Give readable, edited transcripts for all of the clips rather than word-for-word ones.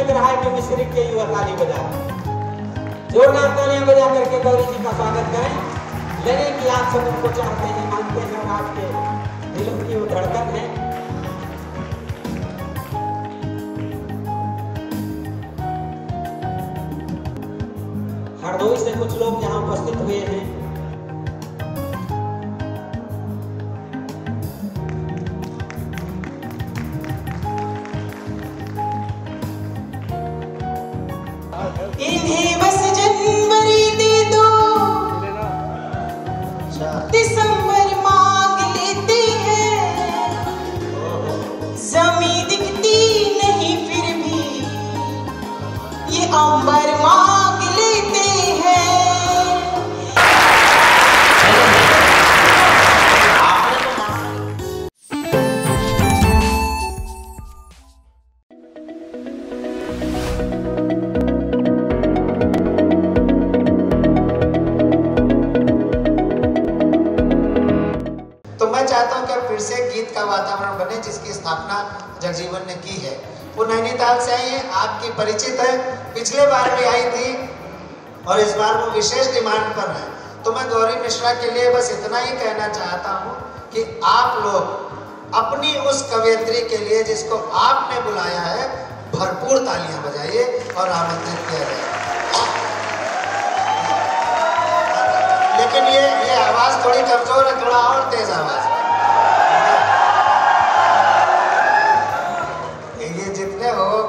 लग रहा है कि मिस्री के युवा ताली बजा, जोरदार तालियां बजा करके गौरी जी का स्वागत करें। लगे कि आप सब उनको चाहते हैं, मानते हैं, आपके दिलों की वो धड़कन है। हरदोई से कुछ लोग यहाँ उपस्थित हुए हैं। इन्हें बस जनवरी दे दो, दिसंबर मांग लेते हैं, जमीन दिखती नहीं फिर भी ये अंबर मांग लेते हैं। फिर से गीत का वातावरण बने जिसकी स्थापना जगजीवन ने की है। वो नैनीताल से आई है, आपकी परिचित है, पिछले बार भी आई थी और इस बार वो विशेष डिमांड पर है। तो मैं गौरी मिश्रा के लिए बस इतना ही कहना चाहता हूँ कि आप लोग अपनी उस कवयित्री के लिए जिसको आपने बुलाया है भरपूर तालियां बजाइए और आमंत्रित किया जाए। लेकिन ये आवाज थोड़ी कमजोर है, थोड़ा और तेज आवाज।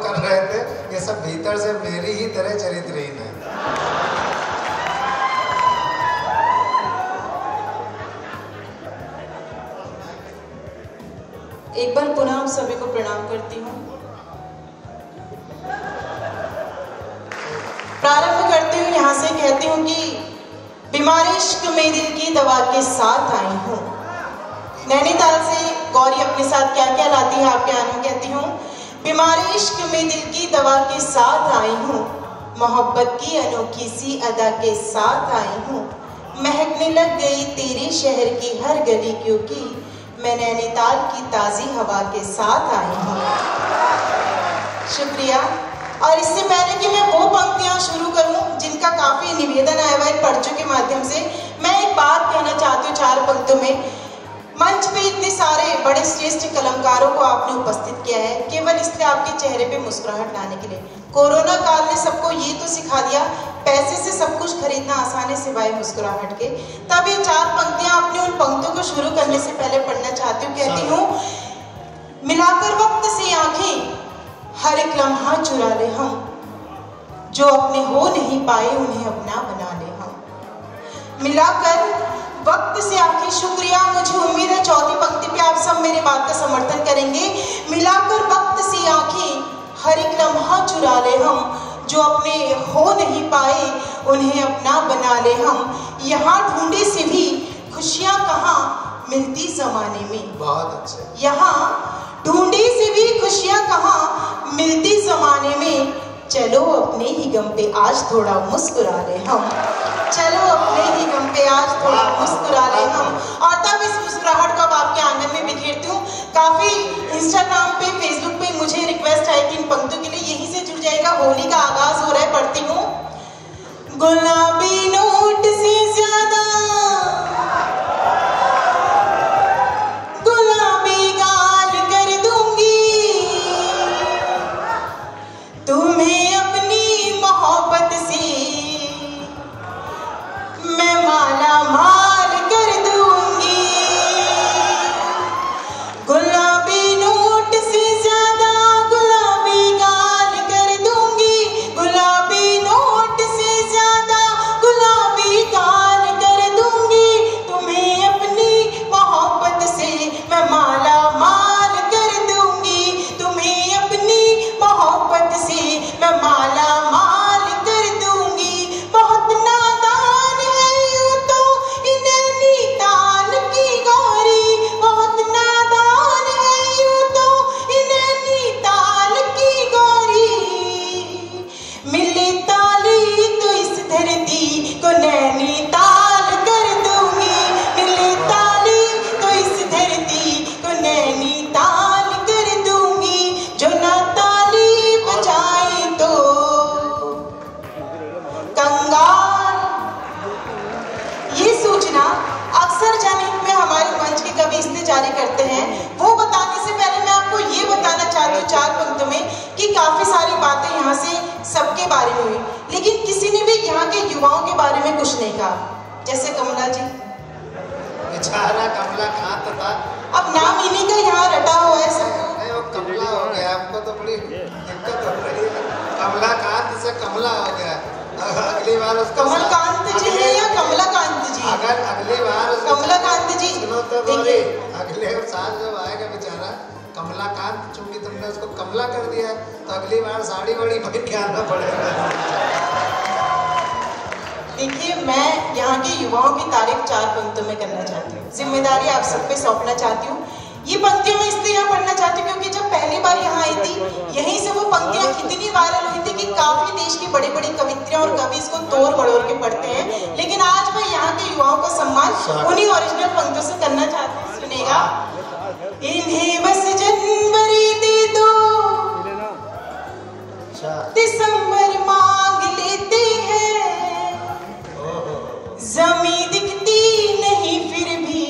कर रहे थे ये सब भीतर से मेरी ही तरह चरित्रहीन है। एक बार पुनः आप सभी को प्रणाम करती हूँ। प्रारंभ करती हूँ यहाँ से, कहती हूँ कि बीमारी इश्क में दिल की दवा के साथ आई हूँ। नैनीताल से गौरी अपने साथ क्या क्या लाती है आपके आने में कहती हूँ। बीमारी इश्क में दिल की दवा के साथ आई हूँ, मोहब्बत की अनोखी सी अदा के साथ आई हूँ, महकने लग गई तेरे शहर की हर गली क्योंकि मैं नैनीताल की ताज़ी हवा के साथ आई हूँ। शुक्रिया। और इससे पहले कि मैं वो पंक्तियाँ शुरू करूँ जिनका काफ़ी निवेदन आया हुआ है पर्चों के माध्यम से, मैं एक बात कहना चाहती हूँ 4 पंक्तों में। मंच पे इतने सारे बड़े श्रेष्ठ कलाकारों को आपने उपस्थित किया है केवल इसलिए आपके चेहरे पे मुस्कुराहट लाने के लिए। कोरोना काल ने सबको ये तो सिखा दिया पैसे से सब कुछ खरीदना आसान है सिवाय मुस्कुराहट के। तब ये 4 पंक्तियां अपनी उन पंक्तियों को शुरू करने से पहले पढ़ना चाहती हूँ। कहती हूँ, मिलाकर वक्त से आंखें हर एक लम्हा चुरा ले हम, जो अपने हो नहीं पाए उन्हें अपना बना ले हम। मिलाकर वक्त से आंखें, शुक्रिया। मुझे उम्मीद है 4थी पंक्ति पे आप सब मेरे बात का समर्थन करेंगे। मिलाकर वक्त से आंखें हर एक लम्हा चुरा ले हम, जो अपने हो नहीं पाए उन्हें अपना बना ले हम। यहाँ ढूंढे से भी खुशियाँ कहाँ मिलती जमाने में। बहुत अच्छे। यहाँ ढूंढे से भी खुशियाँ कहाँ मिलती जमाने में, चलो अपने ही गम पे आज थोड़ा मुस्कुरा ले हम, चलो अपने ही गम पे आज थोड़ा मुस्कुरा ले हम। और तब इस मुस्कुराहट को आपके आंगन में बिखेरती हूँ। काफी इंस्टाग्राम पे, फेसबुक पे मुझे रिक्वेस्ट है कि इन पंक्तियों के लिए यहीं से जुड़ जाएगा। होली का आगाज हो रहा है, पढ़ती हूँ। गुलाबी नोट से ज्यादा गुलाबी गाल कर दूंगी, तुम्हें अपनी मोहब्बत से मैं माला माल कर दूंगी। गुलाबी नोट से ज्यादा गुलाबी गाल कर दूंगी, गुलाबी नोट से ज्यादा काफी सारी बातें यहाँ से सबके बारे में हुई, लेकिन किसी ने भी यहाँ के युवाओं के बारे में कुछ नहीं कहा। जैसे कमला जी, बेचारा कमला कांत था। अब नाम इन्हीं का यहाँ रटा हुआ है सबको। नहीं, वो कमला हो गया, हमको तो बड़ी दिक्कत हो रही है। कमला कांत से कमला हो गया। अगली बार उसको कमलकांत जी है या कमलाकांत जी? अगर अगली बार कमलाकांत जी सुनो तो बोली, अगले साल जब आएगा बेचारा कमलाकांत, चूंकि तुमने उसको कमला कर दिया तो अगली बार साड़ी बड़ी पहन के आना पड़ेगा। देखिए, मैं यहाँ के युवाओं की तारीफ 4 पंक्तियों में करना चाहती हूँ, जिम्मेदारी आप सब पे सौंपना चाहती हूँ। ये पंक्तियां मैं इसलिए यहाँ पढ़ना चाहती हूँ क्योंकि जब पहली बार यहाँ आई थी, यहीं से वो पंक्तियां इतनी वायरल हुई थी कि काफी देश की बड़ी बड़ी कवित्रियां और कवि इसको तोड़ मड़ोड़ के पढ़ते हैं। लेकिन आज मैं यहाँ के युवाओं का सम्मान उन्हीं ओरिजिनल पंक्तियों से करना चाहती हूँ। सुनेगा, इन्हें बस जनवरी दे दो, दिसंबर मांग लेते हैं, जमीन दिखती नहीं फिर भी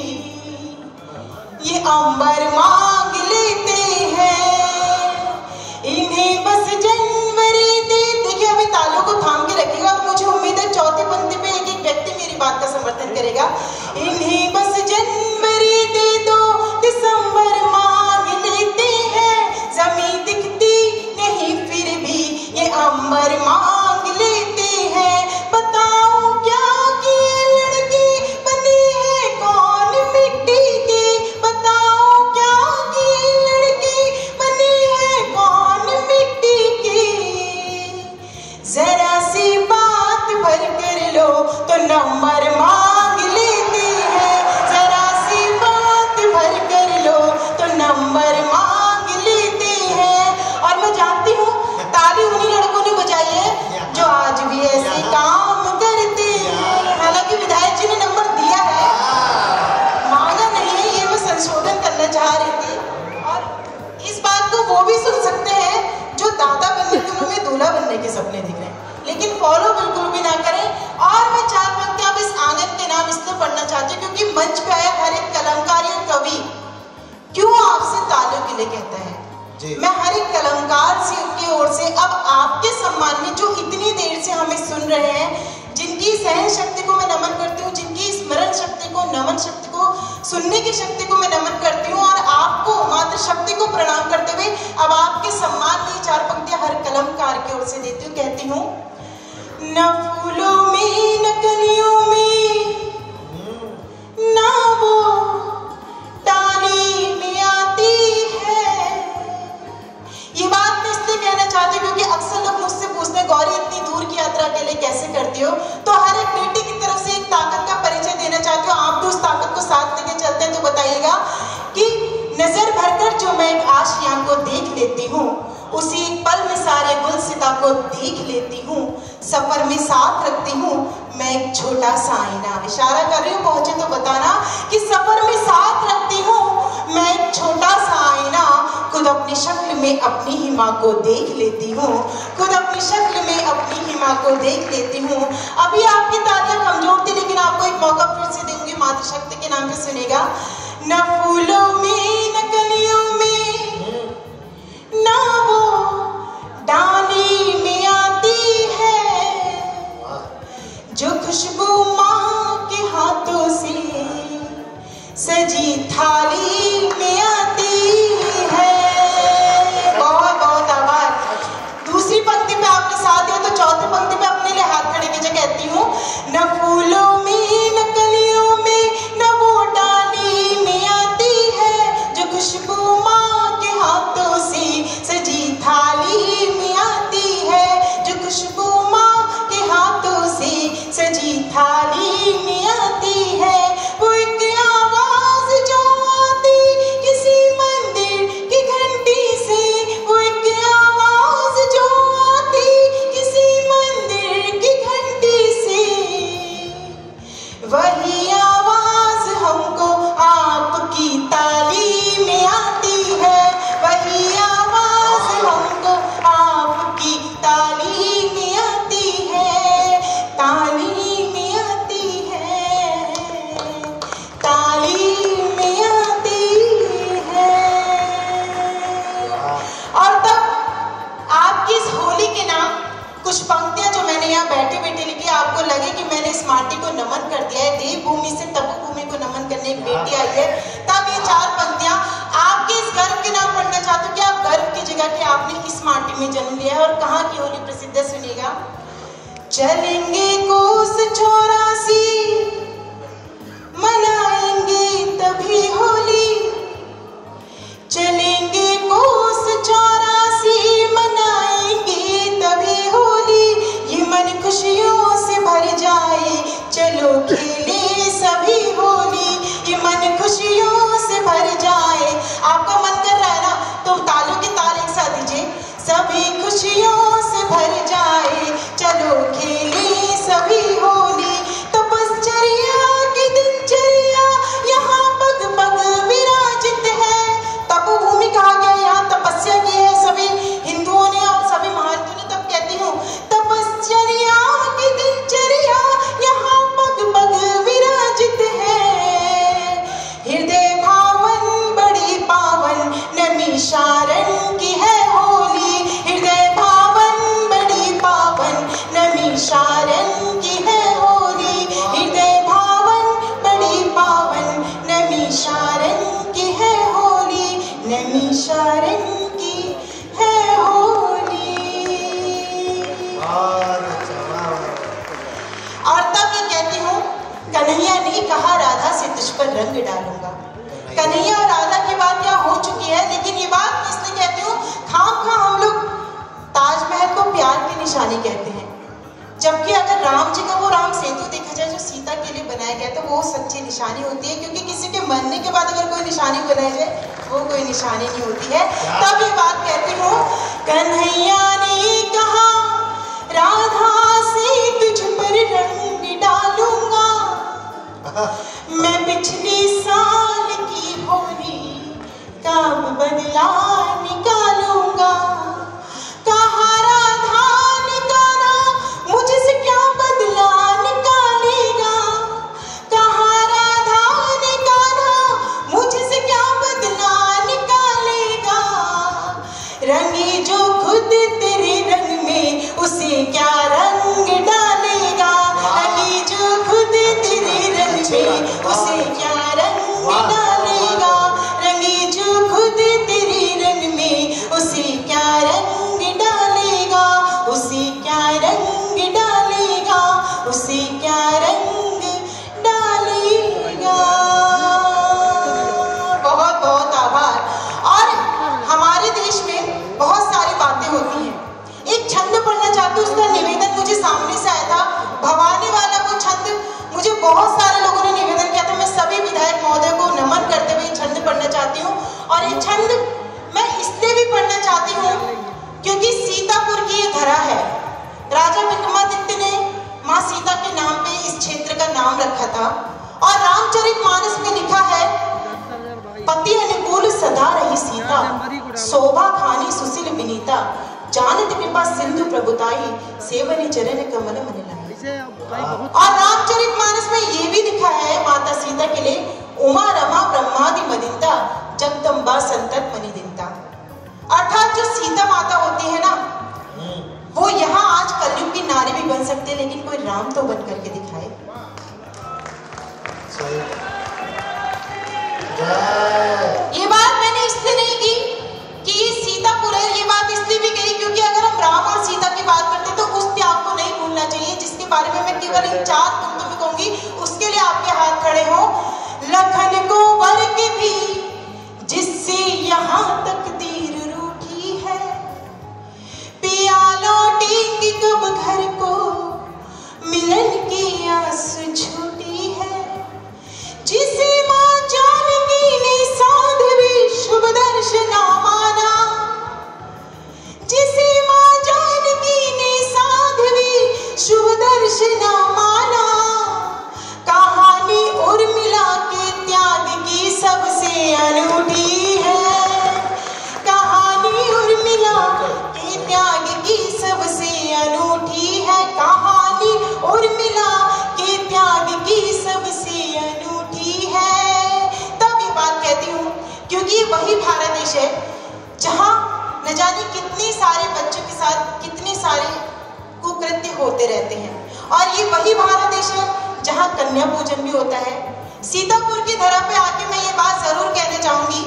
ये अंबर मांग लेते हैं, इन्हें बस जनवरी दे। देखिए, अभी तालों को थाम के रखिएगा और मुझे उम्मीद है चौथी पंक्ति पे एक एक व्यक्ति मेरी बात का समर्थन करेगा। इन्हें बस जनवरी दे दो, दिसंबर मांग लेते हैं, जमीन दिखती नहीं फिर भी ये अंबर मांग लेते हैं। बताओ क्या किए लड़की बनी है कौन मिट्टी की, बताओ क्या किए लड़की बनी है कौन मिट्टी की, जरा सी बात भर कर लो तो नंबर मांग लेते हैं, जरा सी बात भर कर लो तो नंबर मांग लेते हैं। और मैं जानती हूँ ताली उन्हीं लड़कों ने बजाई है जो आज भी ऐसे काम करते हैं। हालांकि विधायक जी ने नंबर दिया है, मांगा नहीं है, ये मैं संशोधन करना चाह रही थी। और इस बात को वो भी सुन सकते हैं जो दादा बनने के उम्र में दूल्हा बनने के सपने दिख रहे हैं, लेकिन फॉलो बिल्कुल भी ना करें। और मैं 4 पंक्तियां अब इस आंगन के नाम इसलिए पढ़ना चाहती हूँ क्योंकि मंच पे आया हर एक कलमकार या कवि क्यों आपसे तालियों के लिए कहता है। मैं हर एक कलमकार से की ओर से अब आपके सम्मान में जो इतनी देर से हमें सुन रहे हैं, जिनकी सहन शक्ति को मैं नमन करती हूँ, जिनकी स्मरण शक्ति को, नमन शक्ति को, सुनने की शक्ति को मैं नमन करती हूँ, और आपको मात्र शक्ति को प्रणाम करते हुए अब आपके सम्मान में 4 पंक्तियां हर कलमकार की ओर से देती हूँ। कहती हूँ, न फूलों में न कलियों में ना वो डाली में आती है। ये बात मैं इसलिए कहना चाहती हूँ क्योंकि अक्सर लोग मुझसे पूछते हैं, गौरी इतनी दूर की यात्रा के लिए कैसे करती हो? तो हर एक बेटी की तरफ से एक ताकत का परिचय देना चाहती हूँ। आप भी उस ताकत को साथ लेके चलते हैं तो बताइएगा कि नजर भरकर जो मैं एक आशियां को देख लेती हूँ, उसी एक पल में सारे गुलसिता को देख लेती हूँ, सफर में साथ रखती हूँ मैं एक छोटा सा आईना। इशारा कर रही हूँ, पहुंचे तो बताना कि सफर में साथ रखती हूँ मैं एक छोटा सा आईना, खुद अपनी शक्ल में अपनी ही माँ को देख लेती हूँ, खुद अपनी शक्ल में अपनी ही माँ को देख लेती हूँ। अभी आपकी तालियां कमजोर थी, लेकिन आपको एक मौका फिर से दूंगी मातृशक्ति के नाम पे। सुनेगा, न फूलों में न कलियों में ना वो डाली में आती है, जो खुशबू माँ के हाथों से सजी थाली में आती है। बहुत बहुत आभार। दूसरी पंक्ति पे आपने साथ दिया तो चौथी पंक्ति पे अपने लिए हाथ खड़े कीजिए। कहती हूँ, न फूलों में न कलियों में न वो डाली में आती है, जो खुशबू कुछ पंक्तियां जो मैंने यहाँ बैठे बैठे लिखी, आपको लगे कि मैंने इस माटी को नमन कर दिया है, देवभूमि से तपोभूमि को नमन करने एक बेटी आई है, तब ये 4 पंक्तियां आपके इस गर्व के नाम पढ़ना चाहती हूँ कि आप गर्व की जगह कि आपने इस माटी में जन्म लिया है। और कहाँ की होली प्रसिद्ध है, सुनिएगा। चलेंगे कोस 84 मनाएंगे तभी होली, चलेंगे कोस 84 मनाएंगे तभी होली, ये मन खुशियों से भर जाए चलो खेले सभी होली, ये मन खुशियों से भर जाए। आपका मन कर रहा है ना, तो तालों के ताल एक साथ दीजिए। सभी खुशियों से भर जाए चलो खेले सभी होली, तपश्चर्या की दिनचर्या यहाँ पग पग विराजित है। तपोभूमि कहा गया, यहाँ तपस्या की है सभी हिंदुओं ने और सभी महारथियों ने। तब कहती हूँ तपश्चर्या की दिनचर्या यहाँ पग पग विराजित है, हृदय भावन बड़ी पावन नमी शारण की है होली, हृदय भावन बड़ी पावन नमी शारण की है होली, हृदय भावन बड़ी पावन नमी शारण की है होली, नमी शारण की है होली। और तब मैं कहती हूँ कन्हैया ने कहा राधा से तुझ पर रंग डालूंगा। कन्हैया और राधा की बात यहाँ हो चुकी है, लेकिन ये बात इसलिए कहती हूँ खामखा हम लोग ताजमहल को प्यार की निशानी कहते हैं, जबकि अगर राम जी का वो राम सेतु देखा जाए जो सीता के लिए बनाया गया, तो वो सच्ची निशानी होती है, क्योंकि किसी के मरने के बाद अगर कोई निशानी बनाई जाए वो कोई निशानी नहीं होती है। तब ये बात कहती हूँ कन्हैया ने कहा राधा से तुझ पर रंग डालूंगा, मैं पिछले साल की होली का बदला निकालूंगा। कहा राधा ने कहा मुझसे क्या बदला निकालेगा, कहा राधा ने कहा मुझसे क्या बदला निकालेगा, रंगी जो खुद तेरे रंग में उसे क्या रंग डालेगा, रंगी जो खुद तेरे रंग में उसे क्या रंग डालेगा, रंगी जो खुद तेरे रंग में उसे क्या रंग डालेगा, उसे क्या रंग डालेगा, उसे क्या रंग डालेगा। बहुत बहुत आभार। और हमारे देश में बहुत सारी बातें होती हैं, एक छंद पढ़ना चाहती हूँ, उसका निवेदन मुझे सामने से आया था, भवानी वाला वो छंद मुझे बहुत सारे लोगों ने निवेदन किया था। मैं सभी विधायक महोदय को नमन करते हुए छंद पढ़ना चाहती हूँ। और ये छंद मैं इसलिए भी पढ़ना चाहती हूँ क्योंकि सीतापुर की ये धरा है। राजा विक्रमादित्य ने माँ सीता के नाम पे इस क्षेत्र का नाम रखा था, और रामचरितमानस में लिखा है पति अनुकूल सदा रही सीता, शोभा खानी सुशील विनीता, जानत कृपा सिंधु प्रभुताई, सेवनी चरण कमल मन लाई। और रामचरितमानस में ये भी लिखा है माता सीता के लिए उमा रमा ब्रह्मादि मदिंता, जगदम्बा संतत मणिदिंता। अर्थात जो सीता माता होती है ना, वो यहाँ आज कलयुग की नारी भी बन सकते हैं, लेकिन कोई राम तो बन करके दिखाए। ये बात मैंने इसलिए नहीं की कि ये सीतापुर है, ये बात इसलिए भी कही क्योंकि अगर हम राम और सीता की बात करते तो उस त्याग को नहीं भूलना चाहिए, जिसके बारे में मैं केवल इन 4 पंक्तों में कहूंगी। उसके लिए आपके हाथ खड़े हो। लखन को वर के भी जिससे यहाँ तकदीर रूठी है, पिया लौटेंगे कब घर को मिलन की आस झूठी है, जिसे माँ जानकी ने साध्वी शुभ दर्शना माना, जिसे माँ जानकी ने साध्वी शुभ दर्शना माना, कहानी उर्मिला के त्याग की सबसे अनूठी है, कहानी उर्मिला के त्याग की सबसे अनूठी है, कहानी उर्मिला के त्याग की सबसे अनूठी है। तब ये बात कहती हूँ क्योंकि वही भारत देश है जहाँ न जाने कितने सारे बच्चों के साथ कितने सारे कुकृत्य होते रहते हैं। और ये वही भारत देश है जहाँ कन्या पूजन भी होता है। सीतापुर की धरा पे आके मैं ये बात जरूर कहना चाहूंगी,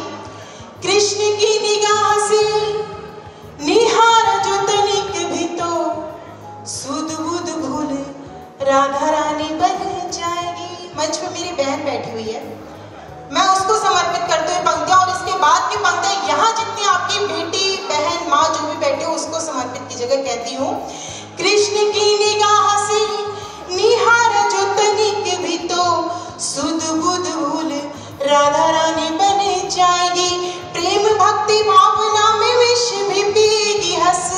कृष्ण की निगाह से निहार जो तनिक भी तो सुध बुध भूल राधा रानी बन जाएगी। मंच पे मेरी बहन बैठी हुई है, मैं उसको समर्पित करते हुए पंक्तियां और इसके बाद की पंक्तियां यहाँ जितनी आपकी बेटी बहन माँ जो भी बैठे हो उसको समर्पित की जगह कहती हूँ। कृष्ण की निगाह से निहार जो तनिक भी तो सुध बुध भूल राधा रानी बन जाएगी। प्रेम भक्ति भावना में विष भी पीगी, हंस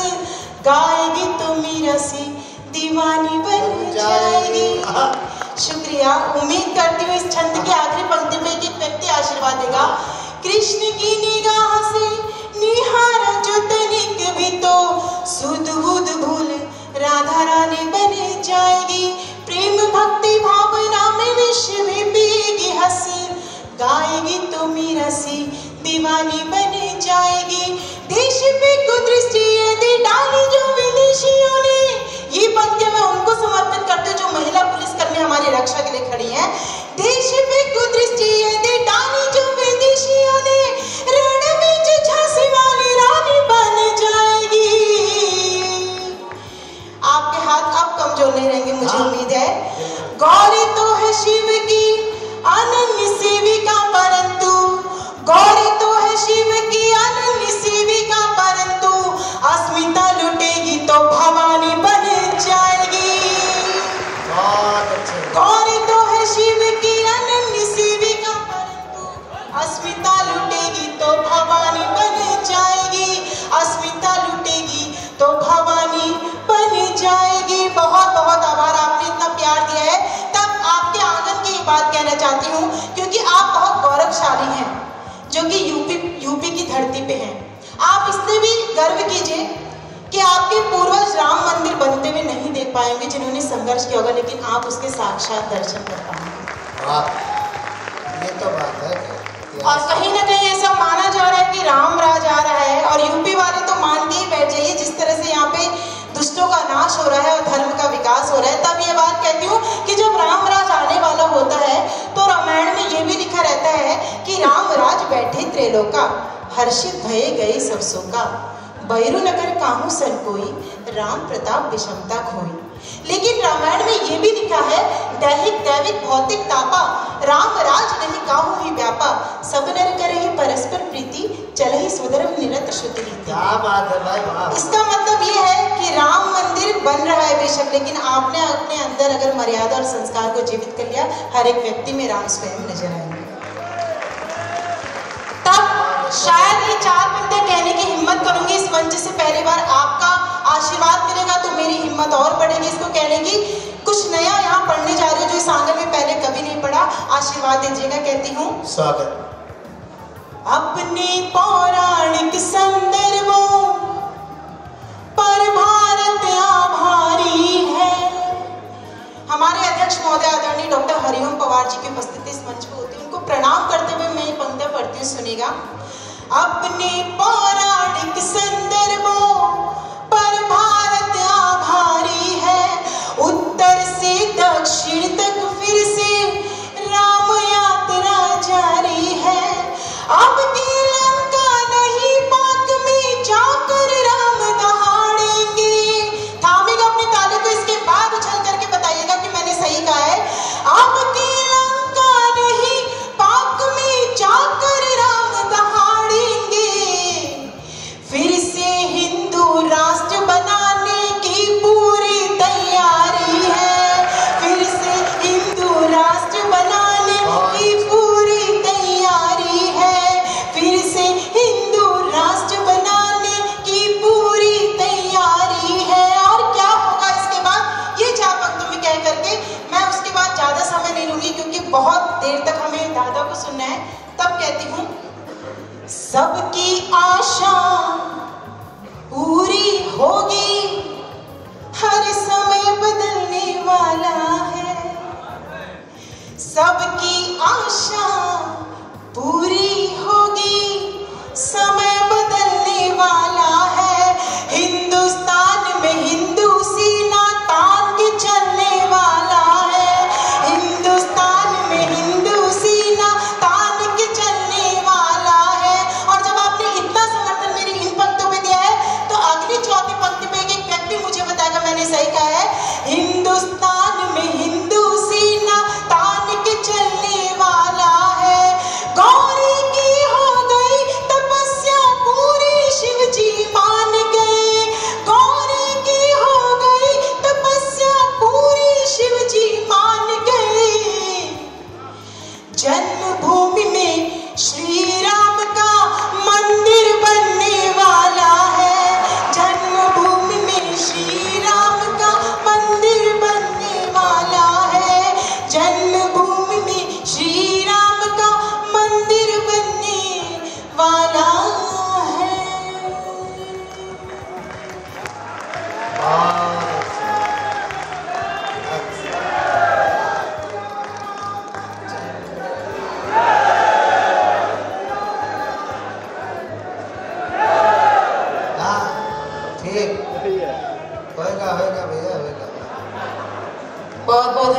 गाएगी तो मीरा सी दीवानी बन जाएगी। शुक्रिया। उम्मीद करती हूँ इस छंद की आखिरी पंक्ति में एक व्यक्ति आशीर्वाद देगा। कृष्ण की निगाह से निहार जो तनिक भी तो सुध बुध भूल राधा रानी बन जाएगी। प्रेम भक्ति भावना में विष भी पीगी, हंस गाएगी तो मीरा सी दीवानी बन जाएगी। देश पे कुदृष्टि यदि डाली जो विदेशियों ने, ये पंक्तियां मैं उनको समर्पित करती हूँ जो महिला पुलिसकर्मी हमारी रक्षा के लिए खड़ी हैं। देश पे कुदृष्टि यदि डाली जो विदेशियों ने, रण बीच झांसी वाली रानी बन जाएगी। आपके हाथ अब कमजोर नहीं रहेंगे मुझे उम्मीद है। गौरी तो है शिव की अनन्य सेविका, परंतु गौरी तो है शिव की अनन्य सेविका, परंतु अस्मिता लुटेगी तो भवानी बन जाएगी। गौरी तो है शिव की अनन्य सेविका, परंतु अस्मिता लुटेगी तो भवानी बन जाएगी। अस्मिता लुटेगी तो भवानी बन जाएगी। बहुत बहुत आभार, आपने इतना प्यार दिया है। तब आपके आंगन की बात कहना चाहती हूँ क्योंकि आप बहुत गौरवशाली हैं जो कि यूपी की धरती पे हैं। आप इससे भी गर्व कीजिए कि आपके पूर्वज राम मंदिर बनते हुए नहीं देख पाएंगे जिन्होंने संघर्ष किया होगा, लेकिन आप उसके साक्षात दर्शन कर पाएंगे। ये तो बात है। और कहीं ना कहीं ऐसा माना जा रहा है कि राम राज आ रहा है और यूपी वाले तो मान के ही बैठ जाइए जिस तरह से यहाँ पे दुष्टों का नाश हो रहा है और धर्म का विकास हो रहा है। तब ये बात कहती हूँ कि जब राम राज आने वाला होता है तो रामायण में ये भी लिखा रहता है कि राम राज बैठे त्रैलोका, हर्षित भये गए सब शोका, बैरु नगर काहू सन कोई, राम प्रताप विषमता खोई। लेकिन रामायण में ये भी लिखा है, दैहिक दैविक भौतिक तापा, राम राज नहीं काहू ही व्यापा, सब नर करे ही परस्पर प्रीति, चल ही सुधर्म निरत श्रुति रीति। क्या बात है भाई, वाह। इसका मतलब ये है कि राम मंदिर बन रहा है बेशक, लेकिन आपने अपने अंदर अगर मर्यादा और संस्कार को जीवित कर लिया, हर एक व्यक्ति में राम स्वयं नजर आएंगे। तब शायद ये चार पंक्तियां कहने की हिम्मत करूंगी इस मंच से पहली बार। आपका आशीर्वाद मिलेगा तो मेरी हिम्मत और बढ़ेगी इसको कहने की। कुछ नया यहाँ पढ़ने जा रही हूँ जो इस आंगन में पहले कभी नहीं पढ़ा। आशीर्वाद दीजिएगा। कहती हूँ स्वागत। अपने पौराणिक संदर्भों पर भारत आभारी है। हमारे अध्यक्ष महोदय आदरणीय डॉक्टर हरिओम पवार जी की उपस्थिति इस मंच पर होती है, उनको प्रणाम करते हुए मैं ये पंक्तियां पढ़ती हूँ, सुनिएगा। अपने पौराणिक संदर्भों पर भारत आभारी है, उत्तर से दक्षिण तक फिर से राम यात्रा जारी है। अब की लंका नहीं पाक में जाकर राम दहाड़ेंगे। थामेगा अपने ताले को, इसके बाद उछल करके बताइएगा कि मैंने सही कहा है। अब की लंका नहीं पाक में जाकर राम दहाड़ेंगे, फिर से हिंदू राष्ट्र बनाने की पूरी तैयारी है, फिर से हिंदू राष्ट्र बनाने की पूरी तैयारी है, फिर से हिंदू राष्ट्र बनाने की पूरी तैयारी है। और क्या होगा इसके बाद, ये चार पंक्तियों में कह करके मैं उसके बाद ज्यादा समय नहीं लूंगी क्योंकि बहुत देर तक हमें दादा को सुनना है। तब कहती हूँ, सबकी आशा पूरी होगी, हर समय बदलने वाला है। सबकी आशा पूरी होगी, समय बदलने वाला है। हिंदुस्तान में हिंदू सेना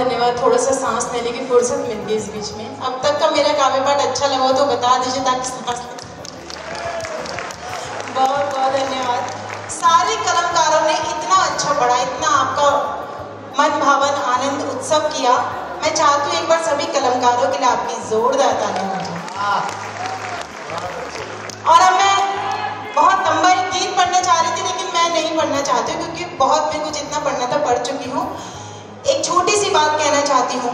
धन्यवाद। थोड़ा सा सांस लेने की फुर्सत मिल गई इस बीच में। अब तक का मेरा काव्य पाठ अच्छा लगा तो बता दीजिए ताकि सांस ले। बहुत बहुत धन्यवाद। सारे कलाकारों ने इतना अच्छा पढ़ा, इतना आपका मन भावन आनंद उत्सव किया। मैं चाहती हूँ एक बार सभी कलाकारों के लिए आपकी जोरदार तालियां हो जाए। और अब मैं बहुत लंबा एक गीत पढ़ना चाह रही थी लेकिन मैं नहीं पढ़ना चाहती हूँ क्योंकि बहुत मेरे को जितना पढ़ना था पढ़ चुकी हूँ। एक छोटी सी बात कहना चाहती हूँ।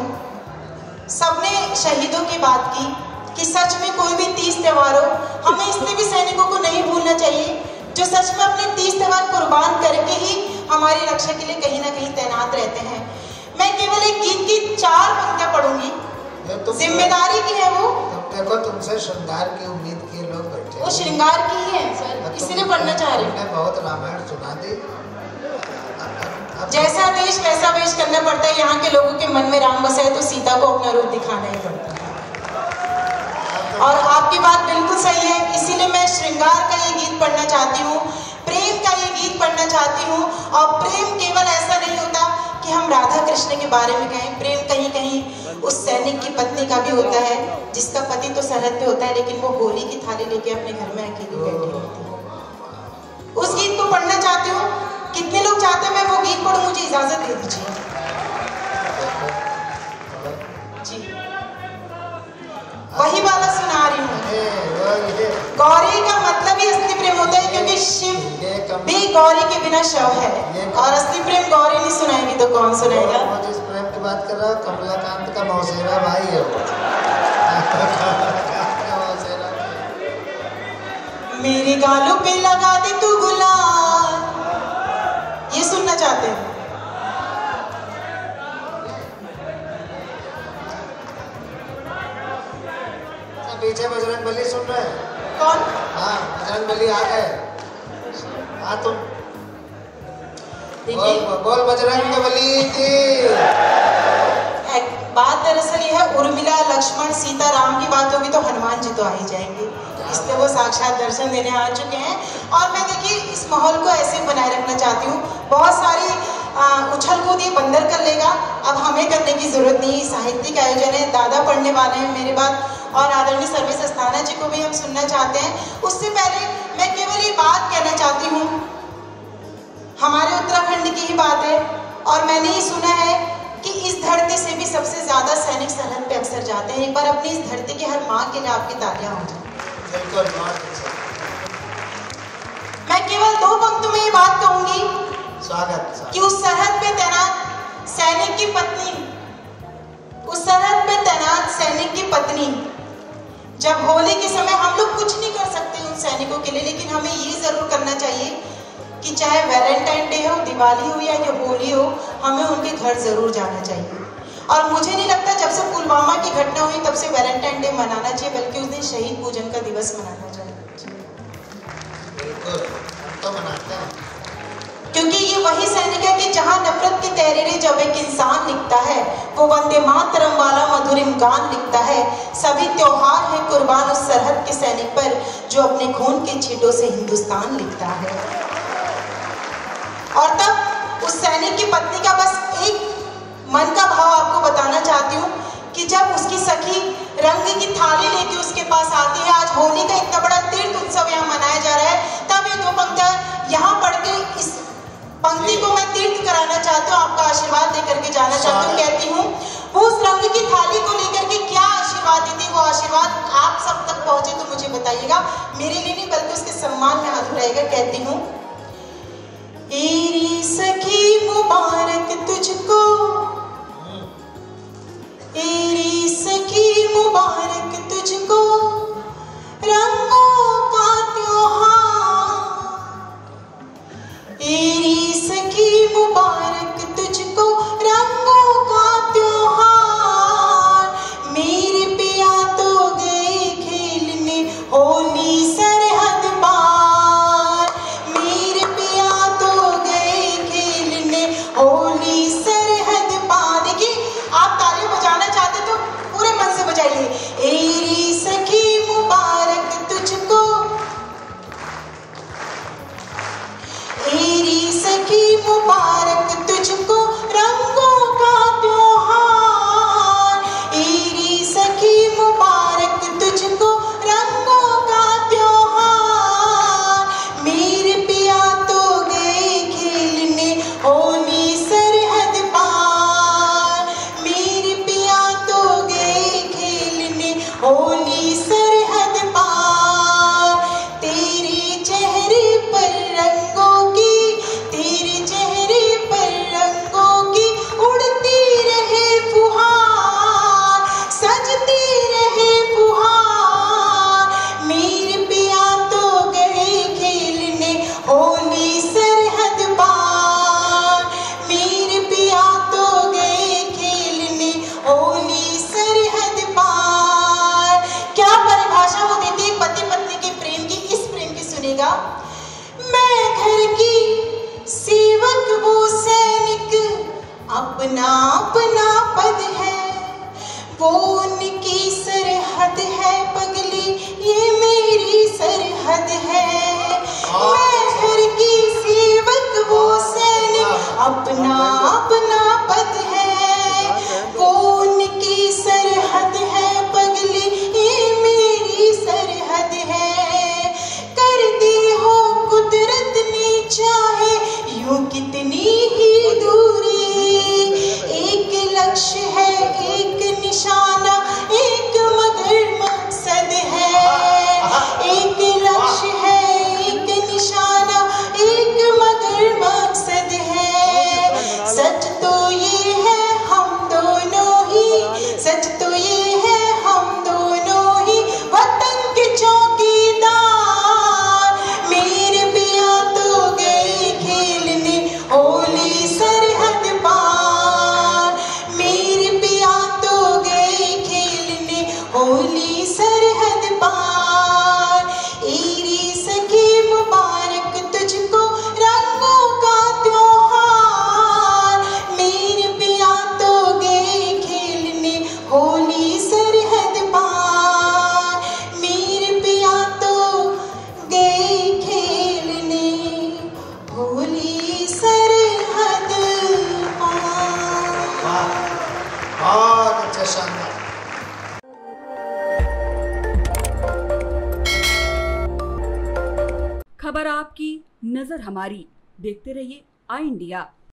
सबने शहीदों की बात की कि सच में कोई भी 30 त्योहार हो, हमें इसलिए भी सैनिकों को नहीं भूलना चाहिए जो सच में अपने 30 त्योहार कुर्बान करके ही हमारी रक्षा के लिए कहीं ना कहीं तैनात रहते हैं। मैं केवल एक गीत की 4 पंक्तियां पढ़ूंगी, जिम्मेदारी की है वो। देखो तुमसे श्रृंगार की उम्मीद किए लोग बैठे, वो श्रृंगार की ही है सर, इसीलिए पढ़ना चाह रही हूँ। बहुत रामायण सुना दी। जैसा देश वैसा वेश करना पड़ता है। यहाँ के लोगों के मन में राम बसा है तो सीता को अपना रूप दिखाना ही पड़ता है। और आपकी बात बिल्कुल सही है, इसीलिए मैं श्रृंगार का ये गीत पढ़ना चाहती हूँ, प्रेम का ये गीत पढ़ना चाहती हूँ। और प्रेम केवल ऐसा नहीं होता कि हम राधा कृष्ण के बारे में कहें। प्रेम कहीं कहीं उस सैनिक की पत्नी का भी होता है जिसका पति तो सरहद पे होता है लेकिन वो होली की थाली लेके अपने घर में अकेली बैठी होती है। उस गीत को पढ़ना चाहती हूँ। कितने लोग चाहते हैं मैं वो गीत पढ़ूं? मुझे इजाजत दे दीजिए जी। वही वाला सुना रही हूँ। गौरी का मतलब ही असली प्रेम होता है क्योंकि शिव भी गौरी के बिना शव है और असली प्रेम गौरी नहीं सुनाएगी तो कौन सुनाएगा? जिस प्रेम की बात कर रहा हूँ कमलाकांत का मौसेरा भाई है। मेरे गालों पे लगा दे तू गुलाल, ये सुनना चाहते हैं। पीछे बजरंगबली सुन रहे हैं? कौन? हाँ बजरंगबली आ गए। हाँ तुम बोल बजरंगबली की। बात दरअसल ये है, उर्मिला लक्ष्मण सीता राम की बात होगी तो हनुमान जी तो आ ही जाएंगे, इसलिए वो साक्षात दर्शन देने आ चुके हैं। और मैं देखिए इस माहौल को ऐसे बनाए रखना चाहती हूँ। बहुत सारी उछल कूद ये बंदर कर लेगा, अब हमें करने की जरूरत नहीं। साहित्यिक आयोजन है, दादा पढ़ने वाले हैं मेरे बाद और आदरणीय सर्वेश अस्थाना जी को भी हम सुनना चाहते हैं। उससे पहले मैं केवल ये बात कहना चाहती हूँ, हमारे उत्तराखंड की ही बात है और मैंने ही सुना है कि इस धरती से भी सबसे ज्यादा सैनिक सरहद पे अक्सर जाते हैं। एक बार अपनी इस धरती की हर माँ के लिए आपकी तालियां हो जाए। मैं केवल 2 पंक्तियों में ये बात कहूंगी स्वागत कि उस सरहद पे तैनात सैनिक की पत्नी, उस सरहद पे तैनात सैनिक की पत्नी, जब होली के समय हम लोग कुछ नहीं कर सकते उन सैनिकों के लिए, लेकिन हमें ये जरूर करना चाहिए कि चाहे वैलेंटाइन डे हो, दिवाली हो या ये होली हो, हमें उनके घर जरूर जाना चाहिए। और मुझे नहीं लगता जब से पुलवामा की घटना हुई तब से वैलेंटाइन डे मनाना चाहिए, बल्कि उस दिन शहीद पूजन का दिवस मनाना चाहिए। बिल्कुल तो मनाते हैं क्योंकि ये वही सैनिक है कि जहां नफरत के तहरीरें जब एक इंसान लिखता है वो वंदे मातरम वाला मधुरिम गान लिखता है। सभी त्योहार है कुर्बान उस सरहद के सैनिक पर जो अपने खून के छींटों से हिंदुस्तान लिखता है। और तब उस सैनिक की पत्नी का बस एक मन का भाव आपको बताना चाहती हूँ कि जब उसकी सखी रंग की थाली लेके उसके पास आती है, आज होली का इतना बड़ा तीर्थ उत्सव यहाँ मनाया जा रहा है, तब ये 2 पंक्तियां यहाँ पढ़ के इस पंक्ति को मैं तीर्थ कराना चाहती हूँ, आपका आशीर्वाद लेकर के जाना चाहती हूँ। कहती हूँ वो उस रंग की थाली को लेकर के क्या आशीर्वाद देती, वो आशीर्वाद आप सब तक पहुंचे तो मुझे बताइएगा, मेरे लिए नहीं बल्कि उसके सम्मान में हाथ उठाएगा। कहती हूँ तेरी सखी मुबारक तुझको, तेरी सखी मुबारक तुझको, रंगों का त्योहार, तेरी सखी मुबारक तुझको, रंगों का त्योहार। मेरे पिया तो गए खेलने होली सरहद पार, मेरे पिया तो गए खेलने होली सरहद पार। देखिए आप ताली बजाना चाहते तो पूरे मन से बजाइए। तेरी सखी मुबारक तुझको, तेरी सखी मुबारक तुझको, रंगों का त्योहार। अपना अपना पद है, वो उनकी सरहद है पगली, ये मेरी सरहद है। मैं घर की सेवक, वो सैनिक, अपना अपना पद है, वो उनकी सरहद है पगली, ये मेरी सरहद है। कर दी हो कुदरत ने चाहे यूं कितनी ही दूरी, एक लक्ष्य है, एक निशाना, एक मगर मकसद है। एक लक्ष्य है, एक निशाना, एक मगर मकसद है। सच तो ये है हम दोनों ही, सच तो ये है हम दोनों ही वतन के चौकीदार। मेरे पिया तो गए खेलने होली सरहद पार, मेरे पिया तो गए खेलने होली सरहद पार। ईरी सखी मुबारक तुझको रंगों का त्योहार, मेरे पिया तो गए खेलने होली सरहद पार, मेरे पिया तो गए खेलने होली सरहद पार। वाह, बहुत अच्छा, शानदार। खबर आपकी, नजर हमारी। देखते रहिए आई इंडिया।